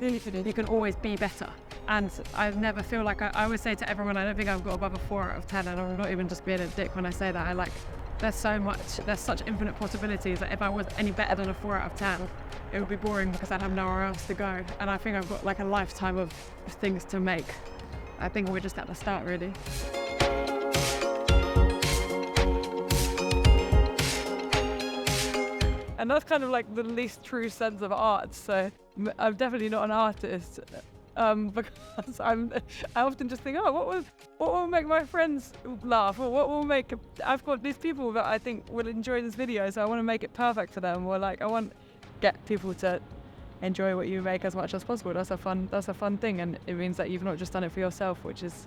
you can always be better. And I never feel like, I always say to everyone, I don't think I've got above a 4 out of 10, and I'm not even just being a dick when I say that. There's such infinite possibilities that if I was any better than a 4 out of 10, it would be boring because I'd have nowhere else to go. And I think I've got like a lifetime of things to make. I think we're just at the start, really. And that's kind of like the least true sense of art. So I'm definitely not an artist. Because I often just think, what will make my friends laugh, or what will make, I've got these people that I think will enjoy this video, so I want to make it perfect for them, or like I want to get people to enjoy what you make as much as possible. That's a fun thing, and it means that you've not just done it for yourself, which is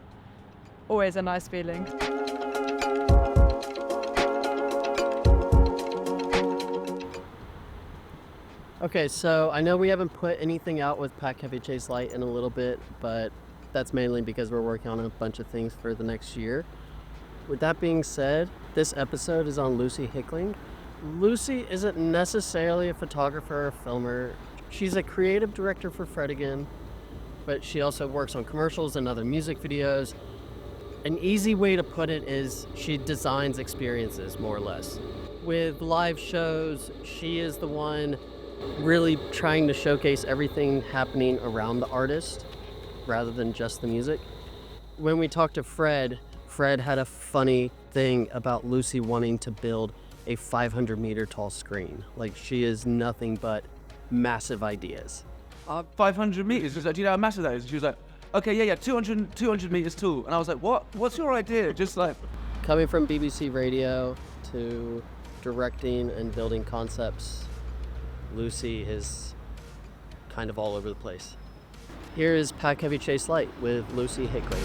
always a nice feeling. Okay, so I know we haven't put anything out with Pack Heavy Chase Light in a little bit, but that's mainly because we're working on a bunch of things for the next year. With that being said, this episode is on Lucy Hickling. Lucy isn't necessarily a photographer or filmer. She's a creative director for Fredigan, but she also works on commercials and other music videos. An easy way to put it is she designs experiences, more or less. With live shows, she is the one really trying to showcase everything happening around the artist rather than just the music. When we talked to Fred had a funny thing about Lucy wanting to build a 500-meter tall screen. Like, she is nothing but massive ideas. 500 meters? She was like, do you know how massive that is? And she was like, okay, yeah, 200 meters tall. And I was like, what? What's your idea? Just like... Coming from BBC Radio to directing and building concepts, Lucy is kind of all over the place. Here is Pack Heavy Chase Light with Lucy Hickling.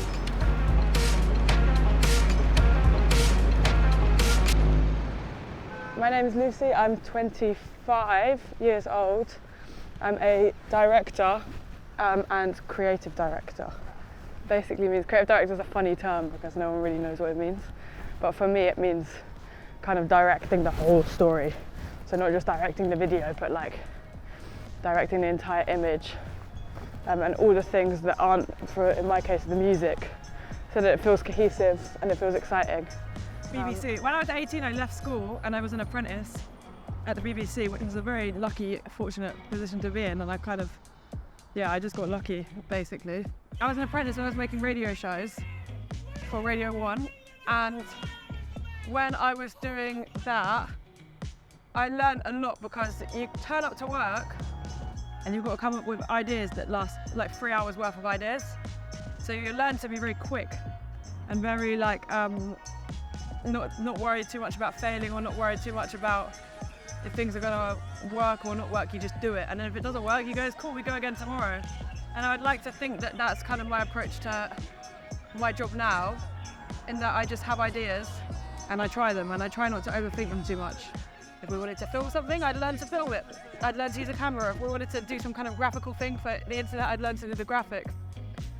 My name is Lucy, I'm 25 years old. I'm a director and creative director. Basically means creative director is a funny term because no one really knows what it means. But for me it means kind of directing the whole story. So not just directing the video, but like directing the entire image and all the things that aren't, for in my case, the music, so that it feels cohesive and it feels exciting. BBC. When I was 18, I left school and I was an apprentice at the BBC, which was a very lucky, fortunate position to be in, and I just got lucky, basically. I was an apprentice when I was making radio shows for Radio 1, and when I was doing that, I learned a lot because you turn up to work and you've got to come up with ideas that last like 3 hours worth of ideas. So you learn to be very quick and very like, not worried too much about failing, or not worried too much about if things are gonna work or not work. You just do it. And then if it doesn't work, you go, it's cool, we go again tomorrow. And I would like to think that that's kind of my approach to my job now, in that I just have ideas and I try them, and I try not to overthink them too much. If we wanted to film something, I'd learn to film it. I'd learn to use a camera. If we wanted to do some kind of graphical thing for the internet, I'd learn to do the graphics.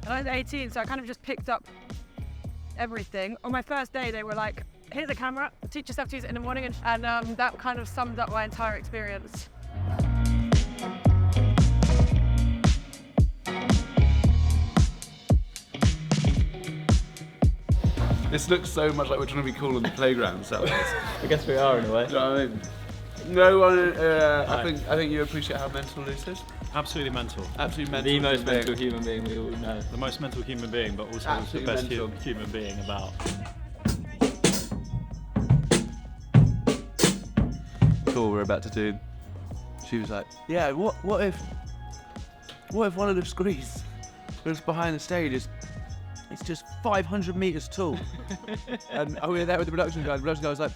And I was 18, so I kind of just picked up everything. On my first day, they were like, here's a camera, teach yourself to use it in the morning, and that kind of summed up my entire experience. This looks so much like we're trying to be cool on the playground. So I guess we are in a way. Do you know what I mean? No one. I think you appreciate how mental this is. Absolutely mental. Absolutely mental. The most mental human being we all know. The most mental human being, but also Absolutely the best mental. human being about. Tour we're about to do. She was like, yeah, what if one of the screens was behind the stage it's just 500 meters tall. And we were there with the production guy. The production guy was like,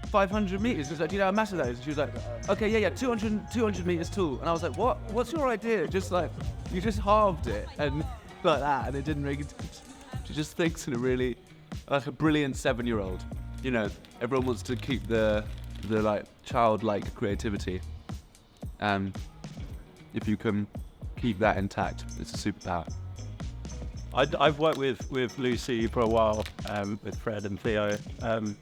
500 meters? He was like, do you know how massive that is? And she was like, okay, yeah, 200 meters tall. And I was like, what? What's your idea? Just like, you just halved it and like that, and it didn't make it. She just thinks in a really, like a brilliant 7-year-old. You know, everyone wants to keep the like childlike creativity. And if you can keep that intact, it's a superpower. I've worked with Lucy for a while, with Fred and Theo. And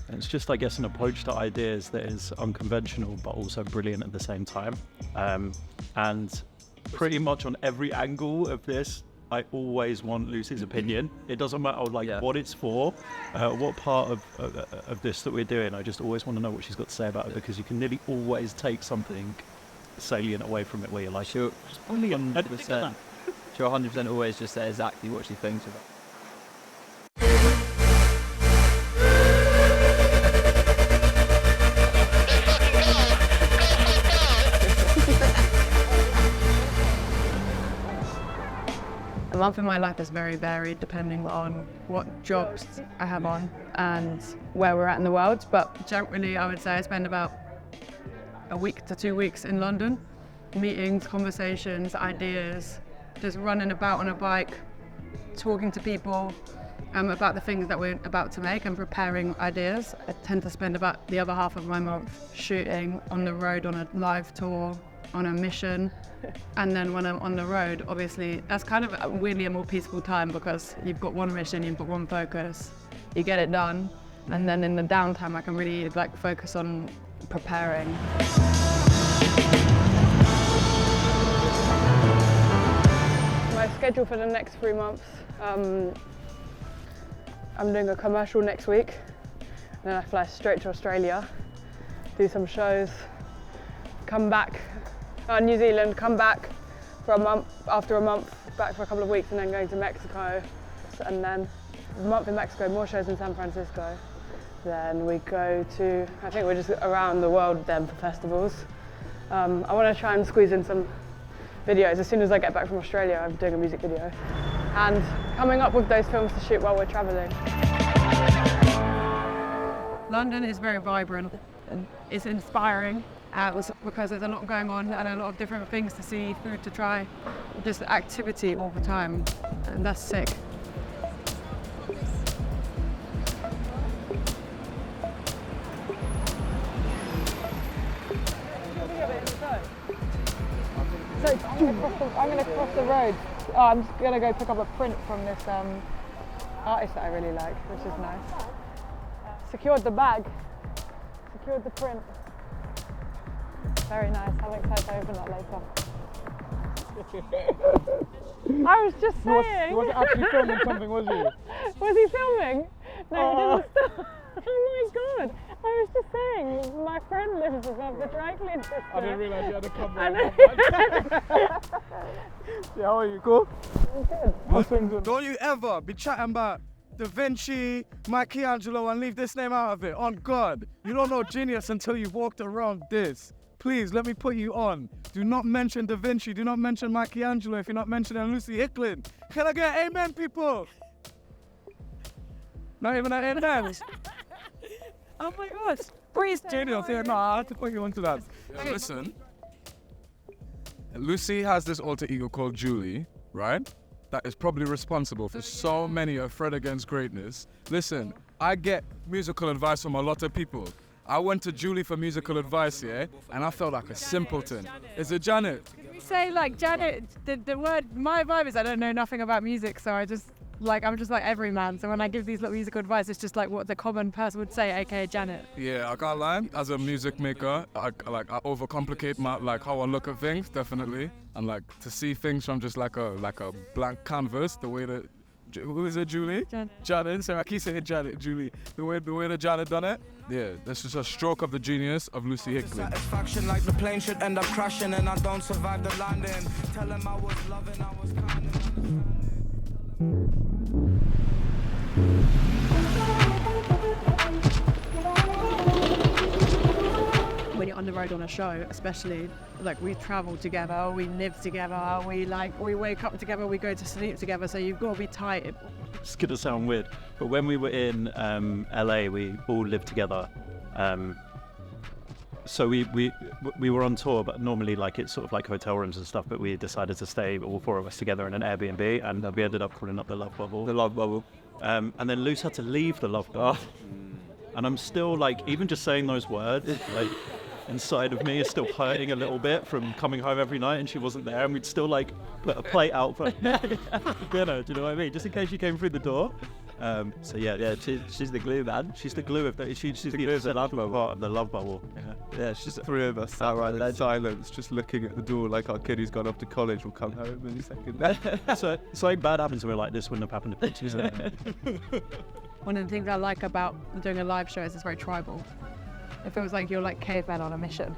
it's just, I guess, an approach to ideas that is unconventional but also brilliant at the same time. And pretty much on every angle of this, I always want Lucy's opinion. It doesn't matter what it's for, what part of this that we're doing. I just always want to know what she's got to say about it, because you can nearly always take something salient away from it where you're like, She'll 100%. She'll 100% always just say exactly what she thinks about. A month in my life is very varied depending on what jobs I have on and where we're at in the world, but generally I would say I spend about a week to 2 weeks in London. Meetings, conversations, ideas, just running about on a bike, talking to people about the things that we're about to make and preparing ideas. I tend to spend about the other half of my month shooting, on the road, on a live tour, on a mission. And then when I'm on the road, obviously, that's kind of weirdly a more peaceful time because you've got one mission, you've got one focus, you get it done. And then in the downtime, I can really focus on preparing. My schedule for the next 3 months, I'm doing a commercial next week, and then I fly straight to Australia, do some shows, come back, New Zealand, come back for a month, after a month, back for a couple of weeks, and then going to Mexico, and then a month in Mexico, more shows in San Francisco. Then we go to, I think we're just around the world then for festivals. I want to try and squeeze in some videos. As soon as I get back from Australia, I'm doing a music video. And coming up with those films to shoot while we're traveling. London is very vibrant and it's inspiring. Because there's a lot going on and a lot of different things to see, food to try, just activity all the time, and that's sick. So I'm going to cross the road. Oh, I'm just going to go pick up a print from this artist that I really like, which is nice. Secured the bag, secured the print. Very nice. I'm excited to open that later. I was just saying. He wasn't actually filming something, was he? Was he filming? No, he didn't stop. Oh my god. I was just saying, my friend lives above the dry clean system. I didn't realise you had a camera. Yeah, how are you? Cool? I'm good. Don't you ever be chatting about Da Vinci, Michelangelo, and leave this name out of it. On God. You don't know genius until you've walked around this. Please, let me put you on. Do not mention Da Vinci, do not mention Michelangelo if you're not mentioning Lucy Hickling. Can I get amen, people? Not even an amen. Oh my gosh. Please. Genius, yeah, no, I had to put you onto that. Yeah, listen, Lucy has this alter ego called Julie, right? That is probably responsible for so many of Fred Against Greatness. Listen, I get musical advice from a lot of people. I went to Julie for musical advice, yeah, and I felt like a simpleton. Is it Janet? Can we say Janet, the word, my vibe is I don't know nothing about music, so I'm just like every man. So when I give these little musical advice, it's just like what the common person would say, aka Janet. Yeah, I can't lie. As a music maker, I overcomplicate my how I look at things, definitely, and to see things from just like a blank canvas, the way that. Who is it, Julie? Janet. So I keep saying Janet, Julie. The way that Janet done it. Yeah, that's just a stroke of the genius of Lucy Hickling. Satisfaction like the plane should end up crashing and I don't survive the landing. Tell him I was loving, I was kind. When you're on the road on a show, especially, we travel together, we live together, we wake up together, we go to sleep together, so you've got to be tight. It's going to sound weird, but when we were in LA, we all lived together. So we were on tour, but normally it's sort of like hotel rooms and stuff, but we decided to stay, all four of us together in an Airbnb, and we ended up calling up the Love Bubble. The Love Bubble. And then Luce had to leave the Love Bubble. And I'm still even just saying those words, inside of me is still hurting a little bit from coming home every night and she wasn't there, and we'd still put a plate out for dinner, do you know what I mean? Just in case she came through the door. So yeah, She's the glue, man. she's the glue of the. She's the glue of the love bubble. Part of the love bubble. Yeah, she's Three of us sat around in silence, just looking at the door like our kid who's gone off to college will come home any second. So something bad happens and we're like, this wouldn't have happened if she's there. One of the things I like about doing a live show is it's very tribal. It feels like you're like cavemen on a mission.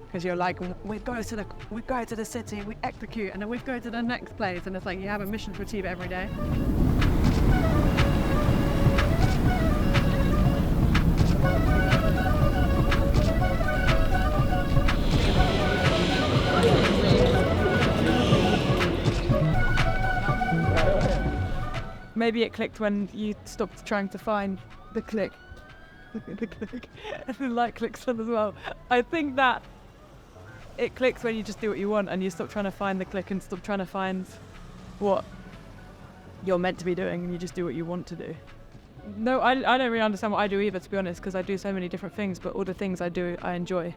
Because you're like, we go to the city, we execute, and then we go to the next place, and it's like you have a mission to achieve every day. Maybe it clicked when you stopped trying to find the click. The click. And the light clicks on as well. I think that it clicks when you just do what you want and you stop trying to find the click and stop trying to find what you're meant to be doing and you just do what you want to do. No, I don't really understand what I do either, to be honest, because I do so many different things, but all the things I do I enjoy,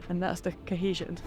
and that's the cohesion.